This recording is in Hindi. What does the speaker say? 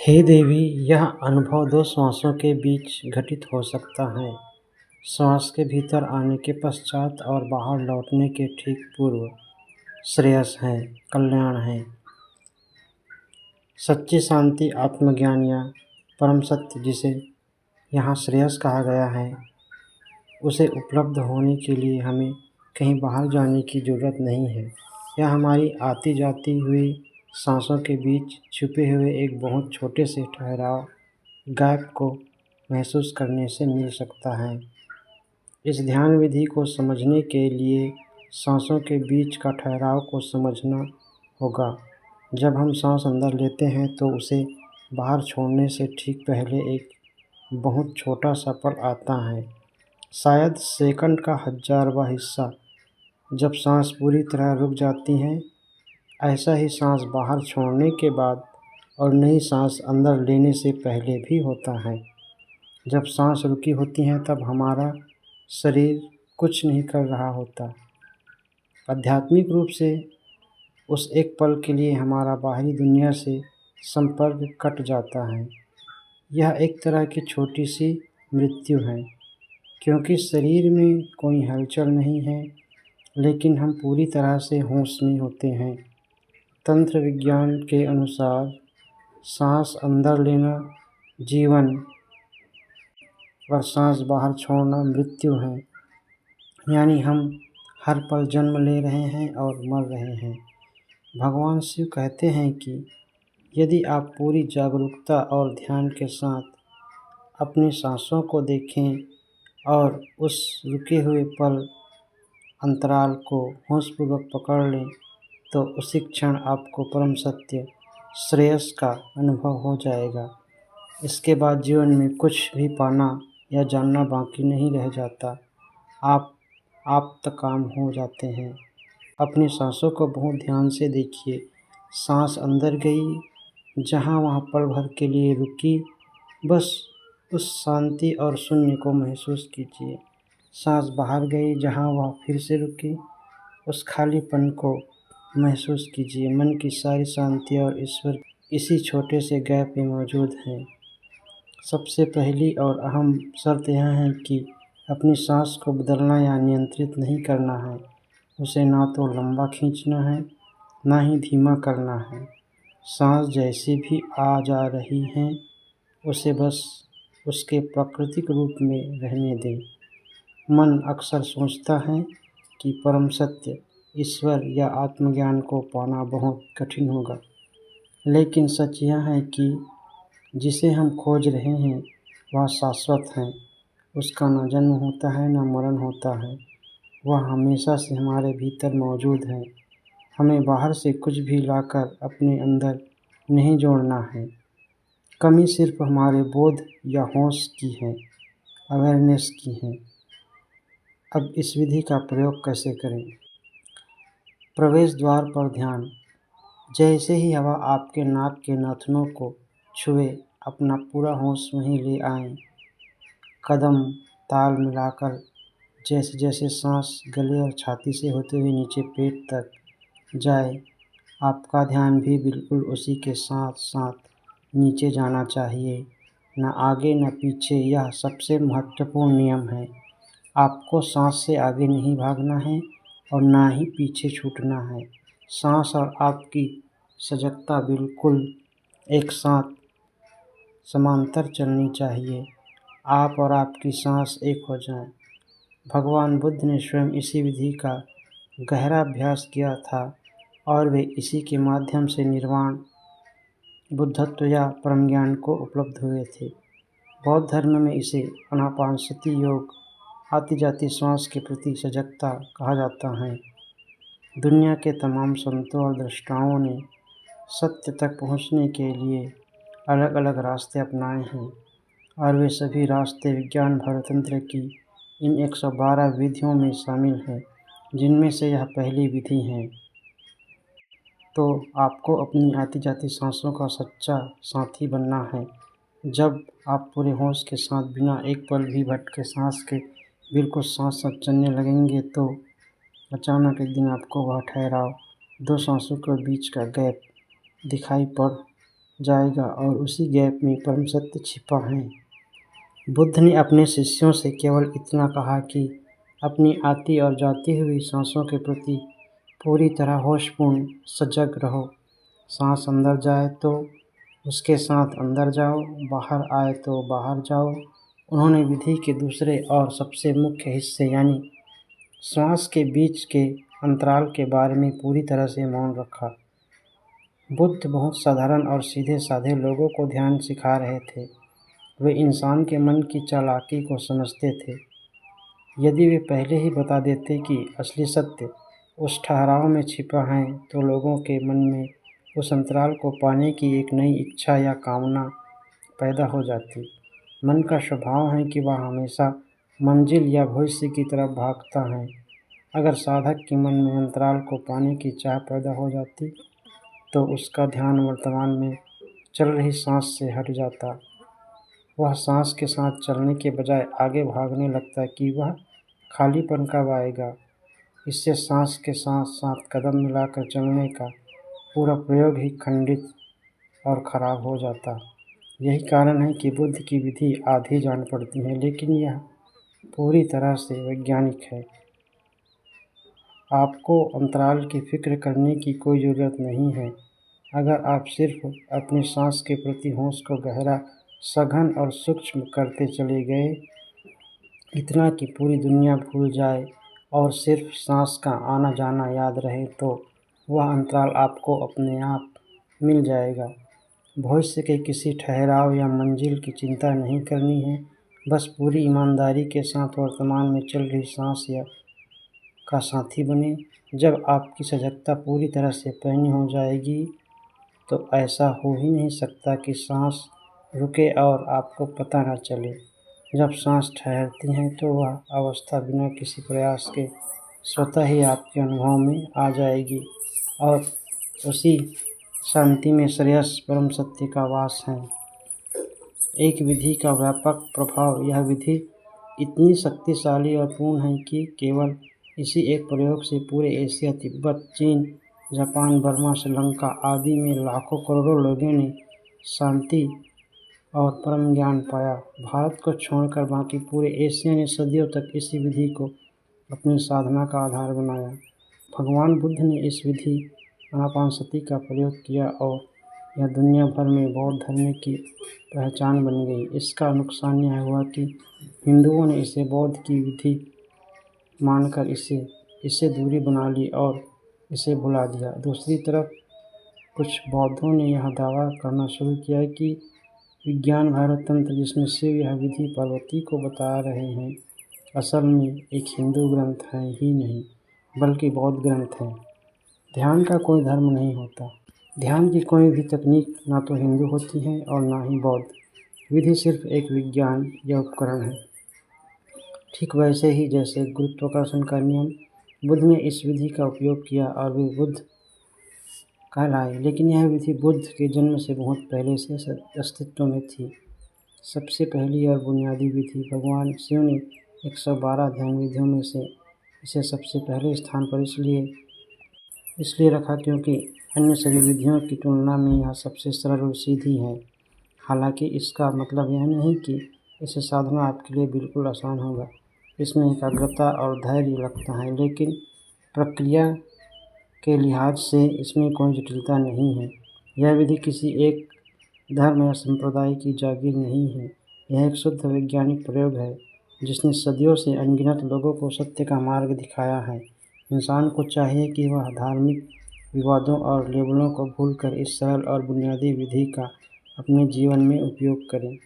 हे देवी, यह अनुभव दो श्वासों के बीच घटित हो सकता है, श्वास के भीतर आने के पश्चात और बाहर लौटने के ठीक पूर्व। श्रेयस है, कल्याण है। सच्ची शांति, आत्मज्ञान या परम सत्य, जिसे यहाँ श्रेयस कहा गया है, उसे उपलब्ध होने के लिए हमें कहीं बाहर जाने की ज़रूरत नहीं है। यह हमारी आती जाती हुई सांसों के बीच छुपे हुए एक बहुत छोटे से ठहराव, गैप को महसूस करने से मिल सकता है। इस ध्यान विधि को समझने के लिए सांसों के बीच का ठहराव को समझना होगा। जब हम सांस अंदर लेते हैं तो उसे बाहर छोड़ने से ठीक पहले एक बहुत छोटा सा पल आता है, शायद सेकंड का 1000वां हिस्सा, जब सांस पूरी तरह रुक जाती है। ऐसा ही सांस बाहर छोड़ने के बाद और नई सांस अंदर लेने से पहले भी होता है। जब सांस रुकी होती है तब हमारा शरीर कुछ नहीं कर रहा होता। आध्यात्मिक रूप से उस एक पल के लिए हमारा बाहरी दुनिया से संपर्क कट जाता है। यह एक तरह की छोटी सी मृत्यु है, क्योंकि शरीर में कोई हलचल नहीं है, लेकिन हम पूरी तरह से होश में होते हैं। तंत्र विज्ञान के अनुसार सांस अंदर लेना जीवन और सांस बाहर छोड़ना मृत्यु है, यानी हम हर पल जन्म ले रहे हैं और मर रहे हैं। भगवान शिव कहते हैं कि यदि आप पूरी जागरूकता और ध्यान के साथ अपनी सांसों को देखें और उस रुके हुए पल अंतराल को होशपूर्वक पकड़ लें, तो उसी क्षण आपको परम सत्य श्रेयस का अनुभव हो जाएगा। इसके बाद जीवन में कुछ भी पाना या जानना बाकी नहीं रह जाता। आप तक काम हो जाते हैं। अपनी सांसों को बहुत ध्यान से देखिए। सांस अंदर गई, जहाँ वहाँ पल भर के लिए रुकी, बस उस शांति और शून्य को महसूस कीजिए। सांस बाहर गई, जहाँ वह फिर से रुकी, उस खालीपन को महसूस कीजिए। मन की सारी शांति और ईश्वर इसी छोटे से गैप में मौजूद हैं। सबसे पहली और अहम शर्त यह है कि अपनी सांस को बदलना या नियंत्रित नहीं करना है। उसे ना तो लंबा खींचना है, ना ही धीमा करना है। सांस जैसी भी आ जा रही हैं, उसे बस उसके प्राकृतिक रूप में रहने दें। मन अक्सर सोचता है कि परम सत्य, ईश्वर या आत्मज्ञान को पाना बहुत कठिन होगा, लेकिन सच यह है कि जिसे हम खोज रहे हैं वह शाश्वत है। उसका न जन्म होता है, न मरण होता है। वह हमेशा से हमारे भीतर मौजूद है। हमें बाहर से कुछ भी लाकर अपने अंदर नहीं जोड़ना है। कमी सिर्फ हमारे बोध या होश की है, अवेयरनेस की है। अब इस विधि का प्रयोग कैसे करें? प्रवेश द्वार पर ध्यान। जैसे ही हवा आपके नाक के नाखूनों को छुए, अपना पूरा होश वहीं ले आएं। कदम ताल मिलाकर जैसे जैसे सांस गले और छाती से होते हुए नीचे पेट तक जाए, आपका ध्यान भी बिल्कुल उसी के साथ साथ नीचे जाना चाहिए, न आगे न पीछे। यह सबसे महत्वपूर्ण नियम है। आपको सांस से आगे नहीं भागना है और ना ही पीछे छूटना है। सांस और आपकी सजगता बिल्कुल एक साथ समांतर चलनी चाहिए। आप और आपकी सांस एक हो जाएं। भगवान बुद्ध ने स्वयं इसी विधि का गहरा अभ्यास किया था और वे इसी के माध्यम से निर्वाण, बुद्धत्व या परम ज्ञान को उपलब्ध हुए थे। बौद्ध धर्म में इसे आनापानसति योग, आती जाती श्वास के प्रति सजगता कहा जाता है। दुनिया के तमाम संतों और दृष्टाओं ने सत्य तक पहुँचने के लिए अलग अलग रास्ते अपनाए हैं, और वे सभी रास्ते विज्ञान भारतंत्र की इन 112 विधियों में शामिल हैं, जिनमें से यह पहली विधि है। तो आपको अपनी आती जाती सांसों का सच्चा साथी बनना है। जब आप पूरे होश के साथ बिना एक पल भी भटके सांस के बिल्कुल साथ साथ चलने लगेंगे, तो अचानक एक दिन आपको वह ठहराव, दो सांसों के बीच का गैप दिखाई पड़ जाएगा और उसी गैप में परम सत्य छिपा है। बुद्ध ने अपने शिष्यों से केवल इतना कहा कि अपनी आती और जाती हुई सांसों के प्रति पूरी तरह होशपूर्ण सजग रहो। सांस अंदर जाए तो उसके साथ अंदर जाओ, बाहर आए तो बाहर जाओ। उन्होंने विधि के दूसरे और सबसे मुख्य हिस्से यानी श्वास के बीच के अंतराल के बारे में पूरी तरह से मौन रखा। बुद्ध बहुत साधारण और सीधे साधे लोगों को ध्यान सिखा रहे थे। वे इंसान के मन की चालाकी को समझते थे। यदि वे पहले ही बता देते कि असली सत्य उस ठहराव में छिपा है तो लोगों के मन में उस अंतराल को पाने की एक नई इच्छा या कामना पैदा हो जाती। मन का स्वभाव है कि वह हमेशा मंजिल या भविष्य की तरफ भागता है। अगर साधक के मन में अंतराल को पाने की चाह पैदा हो जाती तो उसका ध्यान वर्तमान में चल रही सांस से हट जाता। वह सांस के साथ चलने के बजाय आगे भागने लगता कि वह खालीपन कब आएगा। इससे सांस के साथ साथ कदम मिलाकर चलने का पूरा प्रयोग ही खंडित और खराब हो जाता। यही कारण है कि बुद्ध की विधि आधी जान पड़ती है, लेकिन यह पूरी तरह से वैज्ञानिक है। आपको अंतराल की फिक्र करने की कोई ज़रूरत नहीं है। अगर आप सिर्फ अपनी सांस के प्रति होश को गहरा, सघन और सूक्ष्म करते चले गए, इतना कि पूरी दुनिया भूल जाए और सिर्फ सांस का आना जाना याद रहे, तो वह अंतराल आपको अपने आप मिल जाएगा। भविष्य के किसी ठहराव या मंजिल की चिंता नहीं करनी है। बस पूरी ईमानदारी के साथ वर्तमान में चल रही सांस या का साथी बने। जब आपकी सजगता पूरी तरह से पैनी हो जाएगी तो ऐसा हो ही नहीं सकता कि सांस रुके और आपको पता न चले। जब सांस ठहरती है तो वह अवस्था बिना किसी प्रयास के स्वतः ही आपके अनुभव में आ जाएगी और उसी शांति में श्रेयस परम सत्य का वास है। एक विधि का व्यापक प्रभाव। यह विधि इतनी शक्तिशाली और पूर्ण है कि केवल इसी एक प्रयोग से पूरे एशिया, तिब्बत, चीन, जापान, बर्मा, श्रीलंका आदि में लाखों करोड़ों लोगों ने शांति और परम ज्ञान पाया। भारत को छोड़कर बाकी पूरे एशिया ने सदियों तक इसी विधि को अपनी साधना का आधार बनाया। भगवान बुद्ध ने इस विधि आनापानसति का प्रयोग किया और यह दुनिया भर में बौद्ध धर्म की पहचान बन गई। इसका नुकसान यह हुआ कि हिंदुओं ने इसे बौद्ध की विधि मानकर इससे दूरी बना ली और इसे भुला दिया। दूसरी तरफ कुछ बौद्धों ने यह दावा करना शुरू किया कि विज्ञान भैरव तंत्र जिसमें शिव यह विधि पार्वती को बता रहे हैं, असल में एक हिंदू ग्रंथ है ही नहीं बल्कि बौद्ध ग्रंथ है। ध्यान का कोई धर्म नहीं होता। ध्यान की कोई भी तकनीक ना तो हिंदू होती है और ना ही बौद्ध। विधि सिर्फ एक विज्ञान या उपकरण है। ठीक वैसे ही जैसे गुरुत्वाकर्षण का नियम, बुद्ध ने इस विधि का उपयोग किया और वे बुद्ध कहलाए। लेकिन यह विधि बुद्ध के जन्म से बहुत पहले से अस्तित्व में थी। सबसे पहली और बुनियादी विधि भगवान शिव ने 112 ध्यान विधियों में से इसे सबसे पहले स्थान पर इसलिए रखा क्योंकि अन्य सभी विधियों की तुलना में यह सबसे सरल और सीधी है। हालांकि इसका मतलब यह नहीं कि इसे साधना आपके लिए बिल्कुल आसान होगा। इसमें एकाग्रता और धैर्य लगता है, लेकिन प्रक्रिया के लिहाज से इसमें कोई जटिलता नहीं है। यह विधि किसी एक धर्म या संप्रदाय की जागीर नहीं है। यह एक शुद्ध वैज्ञानिक प्रयोग है जिसने सदियों से अनगिनत लोगों को सत्य का मार्ग दिखाया है। इंसान को चाहिए कि वह धार्मिक विवादों और लेबलों को भूलकर इस सरल और बुनियादी विधि का अपने जीवन में उपयोग करें।